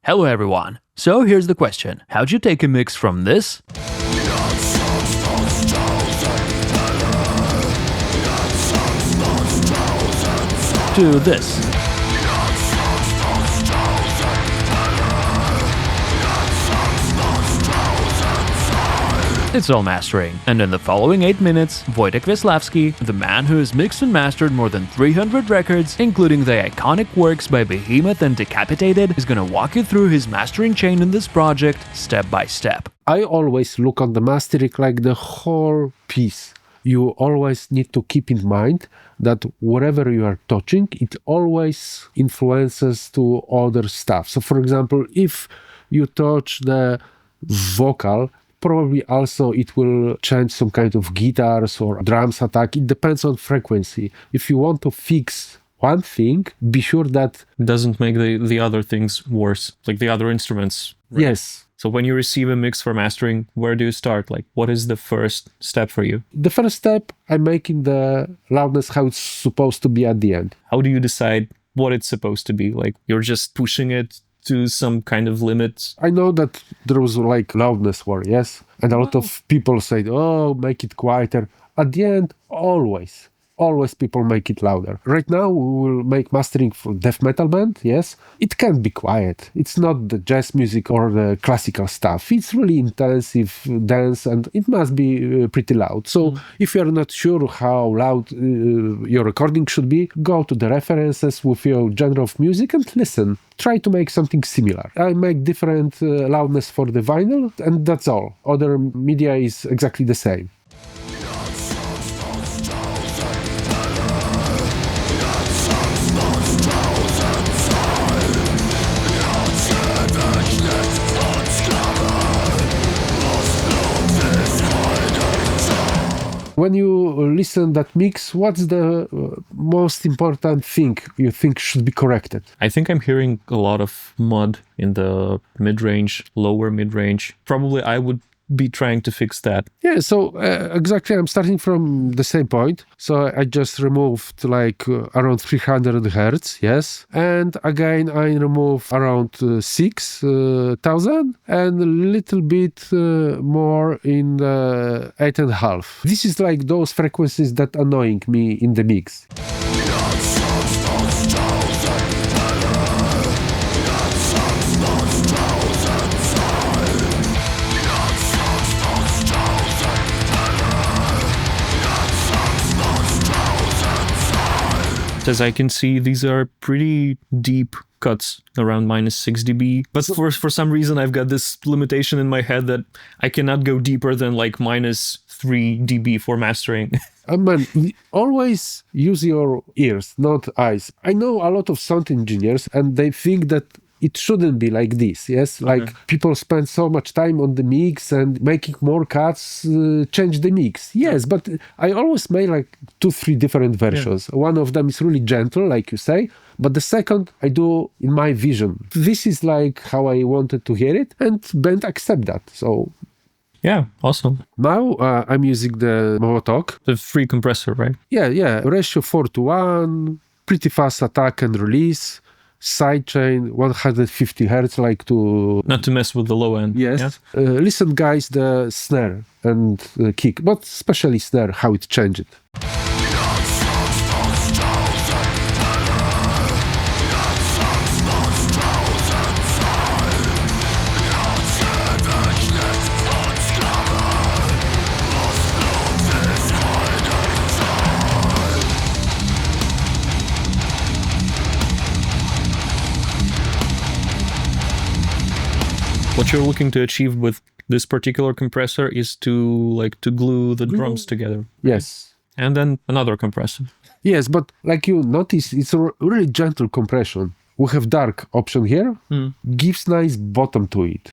Hello everyone. So here's the question. How'd you take a mix from this to this? It's all mastering. And in the following 8 minutes, Wojtek Wieslawski, the man who has mixed and mastered more than 300 records, including the iconic works by Behemoth and Decapitated, is gonna walk you through his mastering chain in this project, step by step. I always look on the mastering like the whole piece. You always need to keep in mind that whatever you are touching, it always influences to other stuff. So for example, if you touch the vocal, probably also it will change some kind of guitars or drums attack. It depends on frequency. If you want to fix one thing, be sure that It doesn't make the other things worse, like the other instruments. Right? yes. So when you receive a mix for mastering, where do you start? Like, what is the first step for you? The first step, I'm making the loudness how it's supposed to be at the end. How do you decide what it's supposed to be? Like, you're just pushing it to some kind of limits? I know that there was like loudness war, yes? And a lot of people say, oh, make it quieter. At the end, always people make it louder. Right now, we will make mastering for death metal band, yes? It can be quiet. It's not the jazz music or the classical stuff. It's really intensive dance and it must be pretty loud. So if you're not sure how loud your recording should be, go to the references with your genre of music and listen. Try to make something similar. I make different loudness for the vinyl and that's all. Other media is exactly the same. When you listen that mix, what's the most important thing you think should be corrected? I think I'm hearing a lot of mud in the mid-range, lower mid-range. Probably I would be trying to fix that. Yeah, so exactly, I'm starting from the same point. So I just removed like around 300 Hertz, yes. And again, I remove around 6,000 and a little bit more in the 8.5. This is like those frequencies that annoying me in the mix. As I can see, these are pretty deep cuts, around -6 dB. But for some reason, I've got this limitation in my head that I cannot go deeper than like -3 dB for mastering. Man, always use your ears, not eyes. I know a lot of sound engineers and they think that it shouldn't be like this, yes? Like people spend so much time on the mix and making more cuts, change the mix. Yes, but I always make like 2-3 different versions. Yeah. One of them is really gentle, like you say, but the second I do in my vision. This is like how I wanted to hear it and band accept that, so... Yeah, awesome. Now I'm using the Wojtek. The free compressor, right? Yeah. Ratio 4:1, pretty fast attack and release. Sidechain 150 Hertz, like to... Not to mess with the low end. Yes. Yeah? Listen, guys, the snare and kick, but especially snare, how it changed. What you're looking to achieve with this particular compressor is to glue the drums together. Yes. And then another compressor. Yes, but like you notice, it's a really gentle compression. We have dark option here, gives nice bottom to it.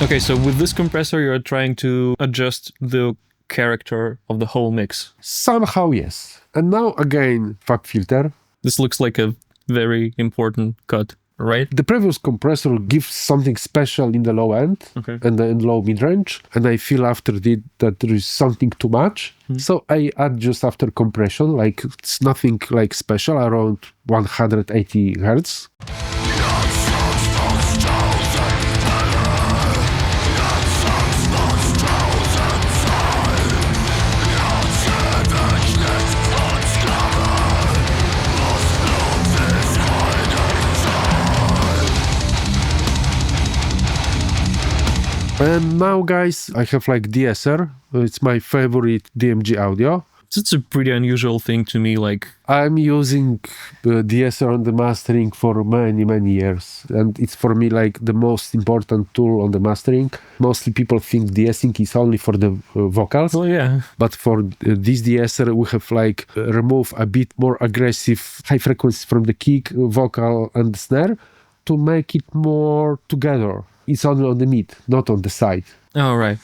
Okay, so with this compressor, you're trying to adjust the character of the whole mix. Somehow, yes. And now again, FAB filter. This looks like a very important cut, right? The previous compressor gives something special in the low end and the low mid-range, and I feel after it that there is something too much. So I adjust after compression, like it's nothing like special, around 180 Hertz. And now, guys, I have like De-esser. It's my favorite DMG audio. It's a pretty unusual thing to me, like... I'm using De-esser on the mastering for many years. And it's for me like the most important tool on the mastering. Mostly people think De-essing is only for the vocals. Well, yeah. But for this De-esser, we have like remove a bit more aggressive high frequency from the kick, vocal and the snare to make it more together. It's only on the mid, not on the side. Oh, right.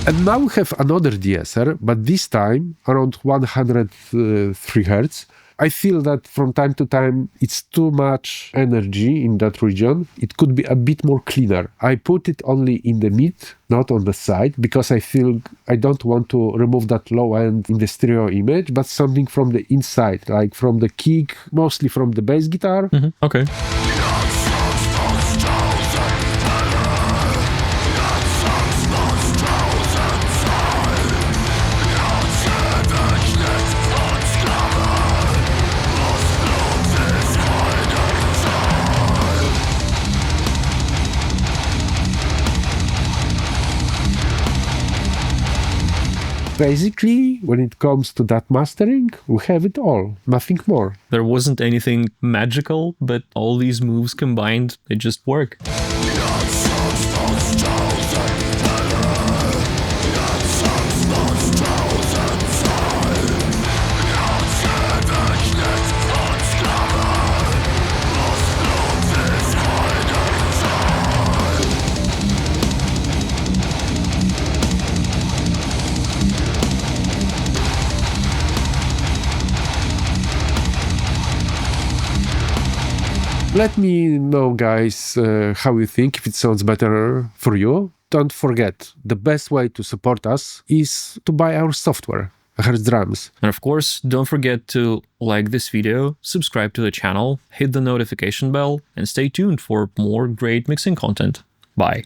And now we have another De-esser, but this time around 103 Hertz. I feel that from time to time it's too much energy in that region. It could be a bit more cleaner. I put it only in the mid, not on the side, because I feel I don't want to remove that low end in the stereo image, but something from the inside, like from the kick, mostly from the bass guitar. Okay. Basically, when it comes to that mastering, we have it all, nothing more. There wasn't anything magical, but all these moves combined, they just work. Let me know, guys, how you think, if it sounds better for you. Don't forget, the best way to support us is to buy our software, Hertz Drums. And of course, don't forget to like this video, subscribe to the channel, hit the notification bell, and stay tuned for more great mixing content. Bye.